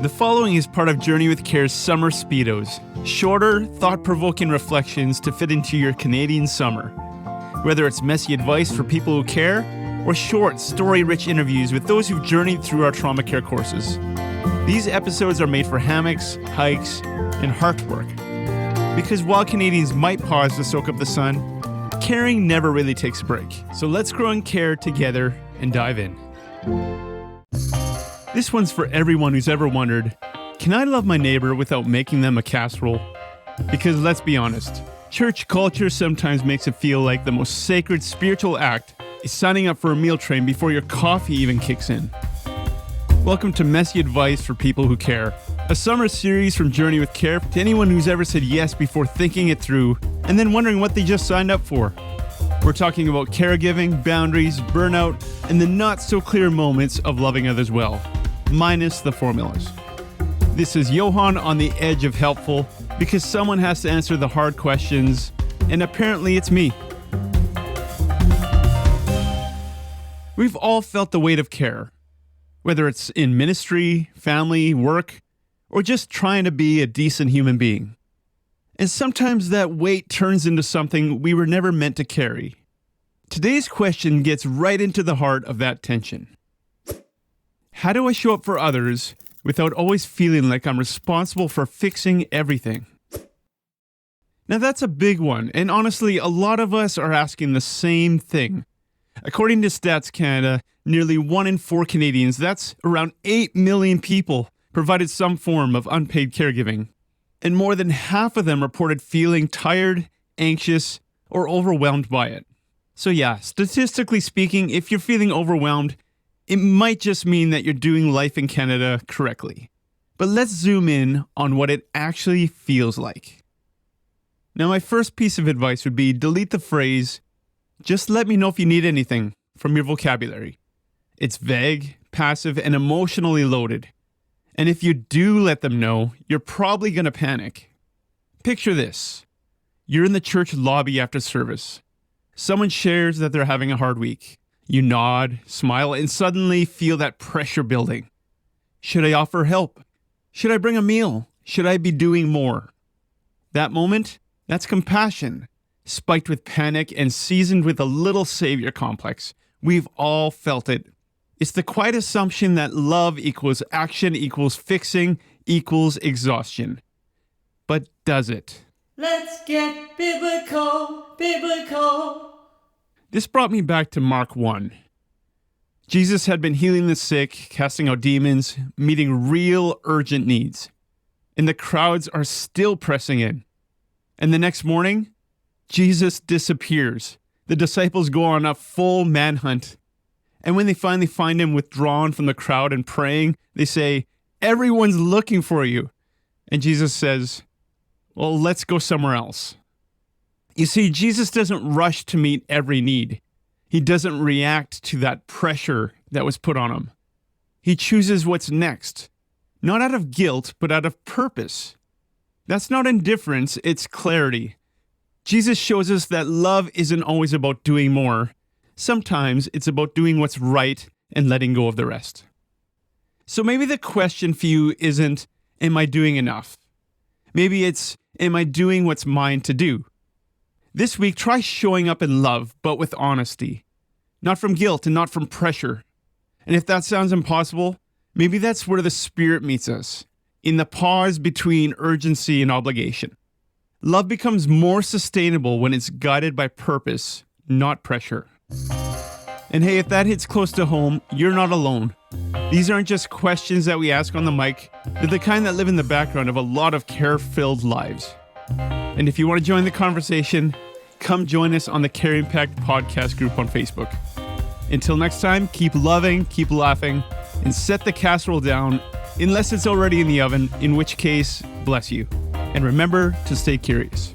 The following is part of Journey with Care's Summer Speedos, shorter, thought-provoking reflections to fit into your Canadian summer. Whether it's messy advice for people who care, or short, story-rich interviews with those who've journeyed through our trauma care courses. These episodes are made for hammocks, hikes, and heart work. Because while Canadians might pause to soak up the sun, caring never really takes a break. So let's grow in care together and dive in. This one's for everyone who's ever wondered, can I love my neighbor without making them a casserole? Because let's be honest, church culture sometimes makes it feel like the most sacred spiritual act is signing up for a meal train before your coffee even kicks in. Welcome to Messy Advice for People Who Care, a summer series from Journey with Care to anyone who's ever said yes before thinking it through and then wondering what they just signed up for. We're talking about caregiving, boundaries, burnout, and the not-so-clear moments of loving others well, minus the formulas. This is Johan on the edge of helpful because someone has to answer the hard questions, and apparently it's me. We've all felt the weight of care, whether it's in ministry, family, work, or just trying to be a decent human being. And sometimes that weight turns into something we were never meant to carry. Today's question gets right into the heart of that tension. How do I show up for others without always feeling like I'm responsible for fixing everything? Now that's a big one, and honestly, a lot of us are asking the same thing. According to Stats Canada, nearly 1 in 4 Canadians, that's around 8 million people, provided some form of unpaid caregiving. And more than half of them reported feeling tired, anxious, or overwhelmed by it. So yeah, statistically speaking, if you're feeling overwhelmed, it might just mean that you're doing life in Canada correctly. But let's zoom in on what it actually feels like. Now, my first piece of advice would be delete the phrase, "Just let me know if you need anything," from your vocabulary. It's vague, passive, and emotionally loaded. And if you do let them know, you're probably going to panic. Picture this. You're in the church lobby after service. Someone shares that they're having a hard week. You nod, smile, and suddenly feel that pressure building. Should I offer help? Should I bring a meal? Should I be doing more? That moment, that's compassion, spiked with panic and seasoned with a little savior complex. We've all felt it. It's the quiet assumption that love equals action equals fixing equals exhaustion. But does it? Let's get biblical, biblical. This brought me back to Mark 1. Jesus had been healing the sick, casting out demons, meeting real urgent needs. And the crowds are still pressing in. And the next morning, Jesus disappears. The disciples go on a full manhunt. And when they finally find him withdrawn from the crowd and praying, they say, "Everyone's looking for you." And Jesus says, "Well, let's go somewhere else." You see, Jesus doesn't rush to meet every need. He doesn't react to that pressure that was put on him. He chooses what's next, not out of guilt, but out of purpose. That's not indifference, it's clarity. Jesus shows us that love isn't always about doing more. Sometimes it's about doing what's right and letting go of the rest. So maybe the question for you isn't, am I doing enough? Maybe it's, am I doing what's mine to do? This week, try showing up in love, but with honesty. Not from guilt and not from pressure. And if that sounds impossible, maybe that's where the Spirit meets us, in the pause between urgency and obligation. Love becomes more sustainable when it's guided by purpose, not pressure. And hey, if that hits close to home, you're not alone. These aren't just questions that we ask on the mic. They're the kind that live in the background of a lot of care-filled lives. And if you want to join the conversation, come join us on the CareImpact podcast group on Facebook. Until next time, keep loving, keep laughing, and set the casserole down, unless it's already in the oven, in which case, bless you. And remember to stay curious.